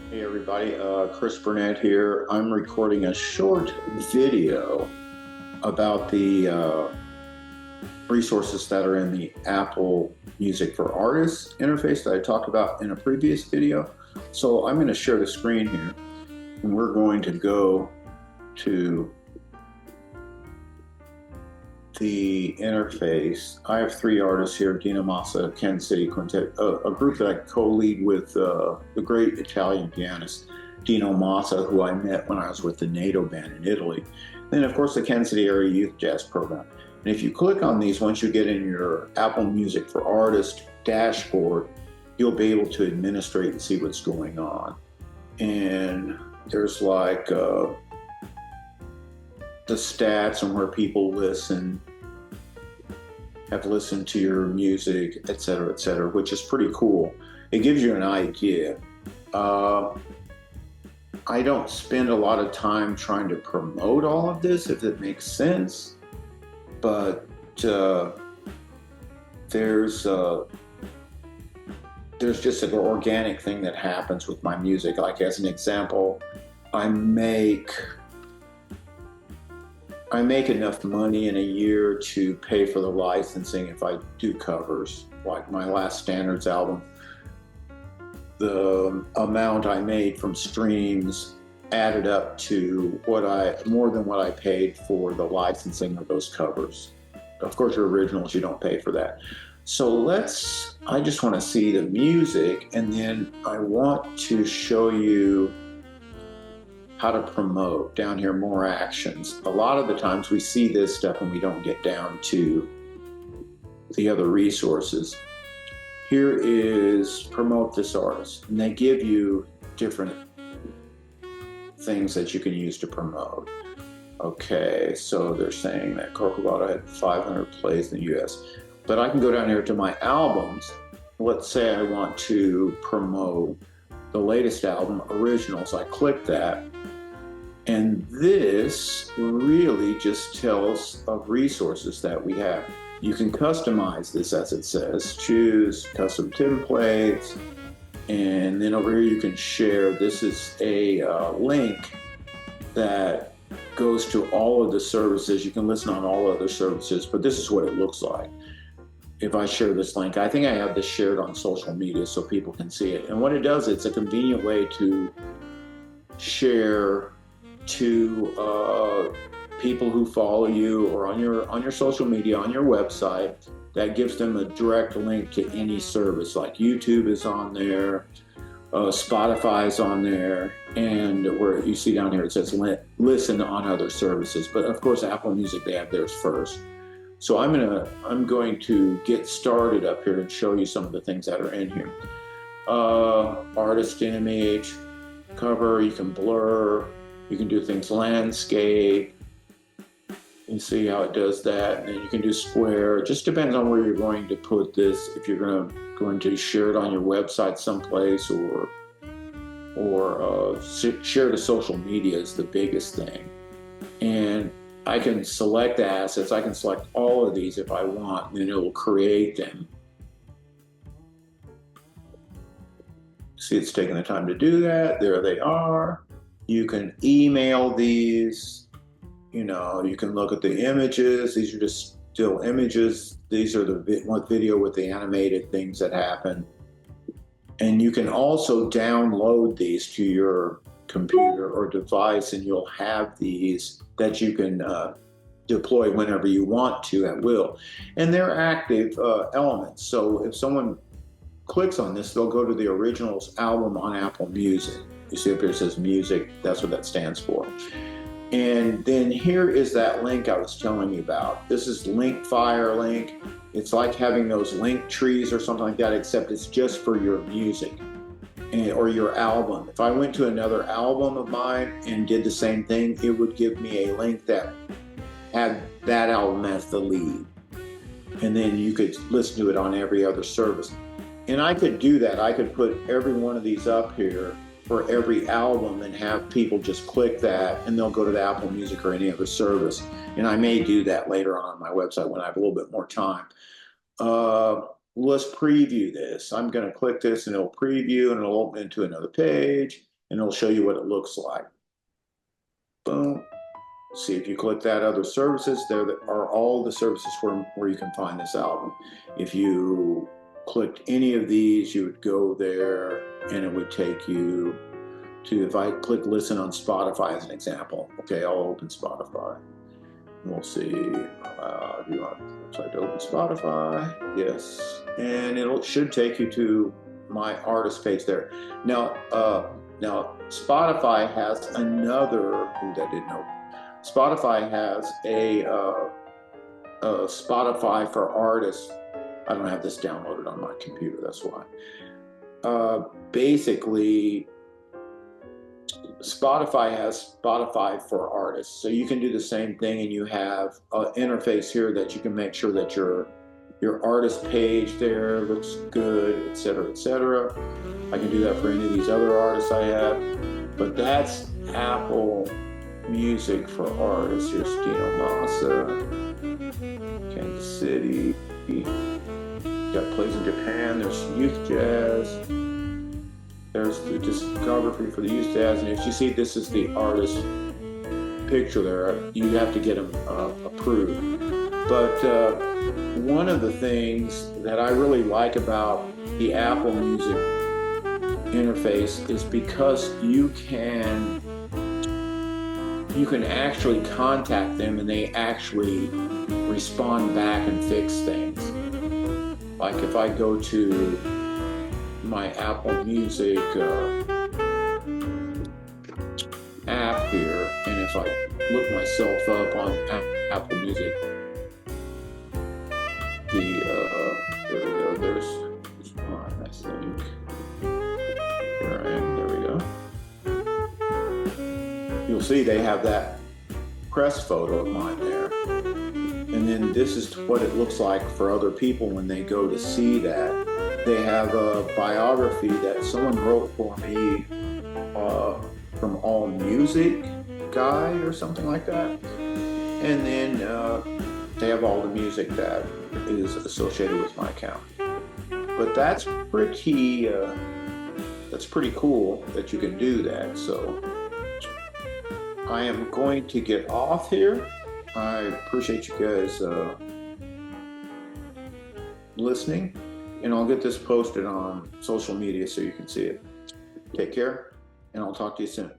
Hey everybody, Chris Burnett here. I'm recording a short video about the resources that are in the Apple Music for Artists interface that I talked about in a previous video. So I'm going to share the screen here, and we're going to go to the interface. I have three artists here: Dina Massa, Kansas City Quintet, a group that I co-lead with the great Italian pianist Dino Massa, who I met when I was with the NATO band in Italy. Then, of course, the Kansas City Area Youth Jazz Program. And if you click on these, once you get in your Apple Music for Artists dashboard, you'll be able to administrate and see what's going on. And there's like the stats on where people listen, have listened to your music, et cetera, which is pretty cool. It gives you an idea. I don't spend a lot of time trying to promote all of this, if it makes sense, but there's just an organic thing that happens with my music. Like, as an example, I make enough money in a year to pay for the licensing if I do covers. Like my last Standards album, the amount I made from streams added up to more than what I paid for the licensing of those covers. Of course, your originals, you don't pay for that. So I just want to see the music, and then I want to show you how to promote. Down here, more actions. A lot of the times we see this stuff and we don't get down to the other resources. Here is promote this artist, and they give you different things that you can use to promote. Okay, so they're saying that Corcovado had 500 plays in the US, but I can go down here to my albums. Let's say I want to promote the latest album, Originals. I click that, and this really just tells of resources that we have. You can customize this, as it says, choose custom templates, and then over here you can share. This is a link that goes to all of the services. You can listen on all other services, but this is what it looks like. If I share this link, I think I have this shared on social media so people can see it. And what it does, it's a convenient way to share to people who follow you, or on your social media, on your website. That gives them a direct link to any service. Like YouTube is on there, Spotify is on there, and where you see down here it says listen on other services. But of course, Apple Music, they have theirs first. So I'm going to get started up here and show you some of the things that are in here. Artist image, cover, you can blur, you can do things landscape. You see how it does that, and then you can do square. It just depends on where you're going to put this. If you're going to share it on your website someplace, or share to social media is the biggest thing. And I can select the assets. I can select all of these if I want, and then it will create them. See, it's taking the time to do that. There they are. You can email these. You know, you can look at the images. These are just still images. These are the one video with the animated things that happen. And you can also download these to your computer or device, and you'll have these that you can deploy whenever you want to at will. And they're active elements. So if someone clicks on this, they'll go to the Originals album on Apple Music. You see up here it says music. That's what that stands for. And then here is that link I was telling you about. This is Linkfire link. It's like having those link trees or something like that, except it's just for your music or your album. If I went to another album of mine and did the same thing, it would give me a link that had that album as the lead. And then you could listen to it on every other service. And I could do that. I could put every one of these up here for every album and have people just click that, and they'll go to the Apple Music or any other service. And I may do that later on my website when I have a little bit more time. Let's preview this. I'm going to click this and it'll preview, and it'll open into another page. and it'll show you what it looks like. Boom. See, if you click that other services, there are all the services where you can find this album. If you clicked any of these, you would go there and it would take you to, if I click listen on Spotify as an example, okay, I'll open Spotify. And we'll see, do you want to open Spotify? Yes. And it should take you to my artist page there. Now Spotify has another, that didn't open. Spotify has a Spotify for artists. I don't have this downloaded on my computer, that's why. Basically, Spotify has Spotify for artists. So you can do the same thing, and you have an interface here that you can make sure that your artist page there looks good, etc., etc. I can do that for any of these other artists I have, but that's Apple Music for artists. Here's Dino Massa, Kansas City. Got plays in Japan. There's youth jazz. There's the discography for the youth jazz. And if you see, this is the artist picture there. You have to get them approved. But one of the things that I really like about the Apple Music interface is because you can actually contact them and they actually respond back and fix things. Like if I go to my Apple Music app here, and if I look myself up on Apple Music, there we go, there's one, I think. Here I am, there we go. You'll see they have that press photo of mine there. And then this is what it looks like for other people when they go to see that. They have a biography that someone wrote for me from All Music Guy or something like that. And then they have all the music that is associated with my account. But that's pretty cool that you can do that. So I am going to get off here. I appreciate you guys listening, and I'll get this posted on social media so you can see it. Take care, and I'll talk to you soon.